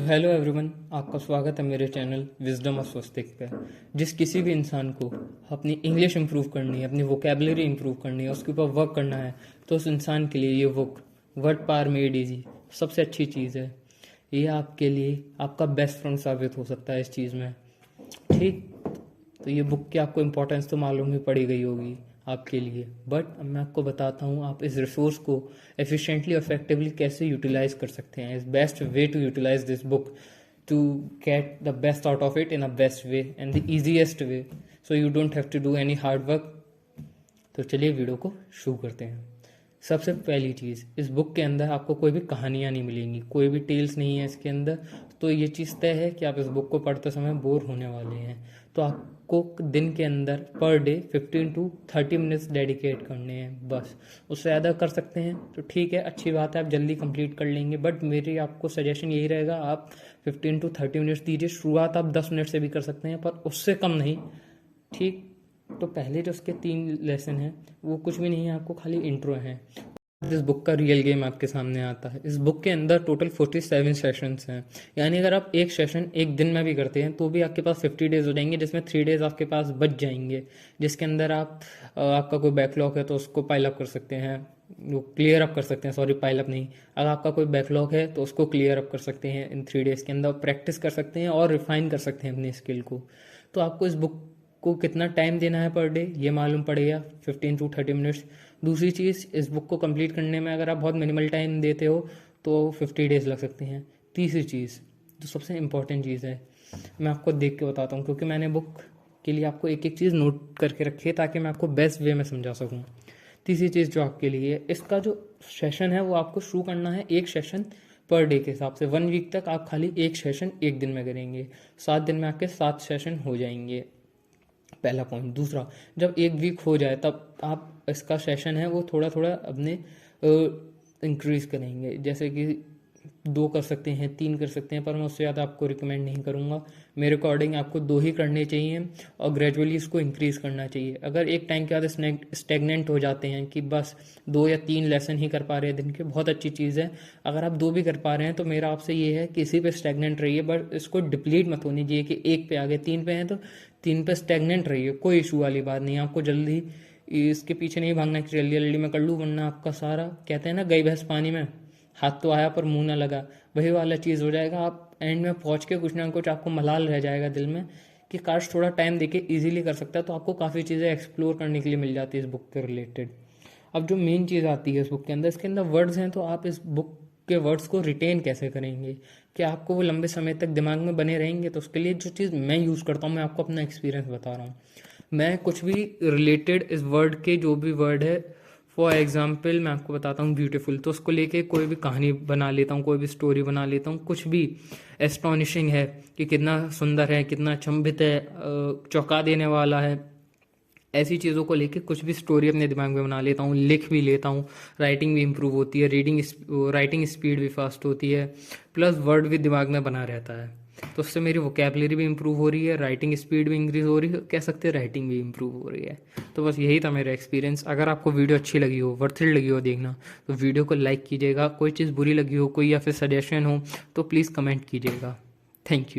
Hello everyone, आपका स्वागत है मेरे चैनल विजडम ऑफ स्वस्तिक पे। जिस किसी भी इंसान को अपनी इंग्लिश इंप्रूव करनी है, अपनी वोकेबलरी इंप्रूव करनी है, उसके ऊपर वर्क करना है, तो उस इंसान के लिए ये book word power made easy सबसे अच्छी चीज़ है। ये आपके लिए आपका बेस्ट फ्रेंड साबित हो सकता है इस चीज़ में। ठीक, तो ये बुक की आपको इम्पोर्टेंस तो मालूम ही पड़ी गई होगी आपके लिए, बट अब मैं आपको बताता हूँ आप इस रिसोर्स को एफिशिएंटली इफेक्टिवली कैसे यूटिलाइज कर सकते हैं। इस best way to utilise this book to get the best out of it in a best way and the easiest way, so you don't have to do any hard work. तो चलिए video को शुरू करते हैं। सबसे पहली चीज़, इस book के अंदर आपको कोई भी कहानियाँ नहीं मिलेंगी, कोई भी टेल्स नहीं है इसके अंदर। तो ये चीज़ तय है कि आप इस बुक को पढ़ते समय बोर होने वाले हैं। तो आपको दिन के अंदर per day 15 to 30 minutes dedicate करने हैं बस। उससे ज़्यादा कर सकते हैं तो ठीक है, अच्छी बात है, आप जल्दी कंप्लीट कर लेंगे। बट मेरी आपको सजेशन यही रहेगा, आप 15 to 30 मिनट्स दीजिए। शुरुआत आप 10 मिनट से भी कर सकते हैं, पर उससे कम नहीं। ठीक, तो पहले जो उसके 3 लेसन हैं वो कुछ भी नहीं है, आपको खाली इंट्रो है। इस बुक का रियल गेम आपके सामने आता है। इस बुक के अंदर टोटल 47 सेशंस हैं, यानी अगर आप एक सेशन एक दिन में भी करते हैं तो भी आपके पास 50 डेज हो जाएंगे, जिसमें 3 डेज आपके पास बच जाएंगे, जिसके अंदर आपका कोई बैकलॉग है तो उसको पाइल अप कर सकते हैं, वो क्लियर अप कर सकते हैं। सॉरी, पाइल अप नहीं, अगर आपका कोई बैकलॉग है तो उसको क्लियर अप कर सकते हैं इन 3 डेज के अंदर। प्रैक्टिस कर सकते हैं और रिफाइन कर सकते हैं अपनी स्किल को। तो आपको इस बुक को कितना टाइम देना है पर डे ये मालूम पड़ेगा, 15 to 30 मिनट्स। दूसरी चीज़, इस बुक को कंप्लीट करने में अगर आप बहुत मिनिमल टाइम देते हो तो 50 डेज लग सकते हैं। तीसरी चीज़ जो सबसे इम्पॉर्टेंट चीज़ है, मैं आपको देख के बताता हूँ, क्योंकि मैंने बुक के लिए आपको एक एक चीज़ नोट करके रखी है ताकि मैं आपको बेस्ट वे में समझा सकूँ। तीसरी चीज़ जो आपके लिए, इसका जो सेशन है वो आपको शुरू करना है एक सेशन पर डे के हिसाब से। 1 वीक तक आप खाली एक सेशन एक दिन में करेंगे, 7 दिन में आपके 7 सेशन हो जाएंगे, पहला पॉइंट। दूसरा, जब एक वीक हो जाए तब आप इसका सेशन है वो थोड़ा थोड़ा अपने इंक्रीज करेंगे, जैसे कि 2 कर सकते हैं, 3 कर सकते हैं, पर मैं उससे ज़्यादा आपको रिकमेंड नहीं करूँगा। मेरे अकॉर्डिंग आपको 2 ही करने चाहिए और ग्रेजुअली इसको इंक्रीज़ करना चाहिए। अगर एक टाइम के बाद स्टेगनेंट हो जाते हैं कि बस 2 या 3 लेसन ही कर पा रहे हैं दिन के, बहुत अच्छी चीज़ है। अगर आप 2 भी कर पा रहे हैं तो मेरा आपसे ये है कि इसी पे स्टेगनेंट रहिए, बट इसको डिप्लीट मत होनी चाहिए कि 1 पे आ गए, 3 पे हैं तो 3 पे स्टेगनेंट रहिए। कोई इशू वाली बात नहीं, आपको जल्दी इसके पीछे नहीं भागना कि जल्दी जल्दी मैं कर लूँ, वरना आपका सारा, कहते हैं ना, गई भैंस पानी में, हाथ तो आया पर मुंह ना लगा, वही वाला चीज़ हो जाएगा। आप एंड में पहुंच के कुछ ना कुछ आपको मलाल रह जाएगा दिल में कि काश थोड़ा टाइम देके इजीली कर सकता है। तो आपको काफ़ी चीज़ें एक्सप्लोर करने के लिए मिल जाती है इस बुक के रिलेटेड। अब जो मेन चीज़ आती है इस बुक के अंदर, इसके अंदर वर्ड्स हैं, तो आप इस बुक के वर्ड्स को रिटेन कैसे करेंगे, कि आपको वो लंबे समय तक दिमाग में बने रहेंगे। तो उसके लिए जो चीज़ मैं यूज़ करता हूँ, मैं आपको अपना एक्सपीरियंस बता रहा हूँ। मैं कुछ भी रिलेटेड इस वर्ड के, जो भी वर्ड है, फॉर एग्जाम्पल मैं आपको बताता हूँ ब्यूटीफुल, तो उसको लेके कोई भी कहानी बना लेता हूँ, कोई भी स्टोरी बना लेता हूँ। कुछ भी एस्टॉनिशिंग है कि कितना सुंदर है, कितना अचंभित है, चौंका देने वाला है, ऐसी चीज़ों को लेके कुछ भी स्टोरी अपने दिमाग में बना लेता हूँ, लिख भी लेता हूँ। राइटिंग भी इम्प्रूव होती है, राइटिंग स्पीड भी फास्ट होती है, प्लस वर्ड भी दिमाग में बना रहता है। तो उससे मेरी वोकेबलरी भी इम्प्रूव हो रही है, राइटिंग स्पीड भी इंक्रीज हो रही है, कह सकते हैं राइटिंग भी इम्प्रूव हो रही है। तो बस यही था मेरा एक्सपीरियंस। अगर आपको वीडियो अच्छी लगी हो, वर्थिट लगी हो देखना, तो वीडियो को लाइक कीजिएगा। कोई चीज़ बुरी लगी हो, कोई या फिर सजेशन हो, तो प्लीज़ कमेंट कीजिएगा। Thank you.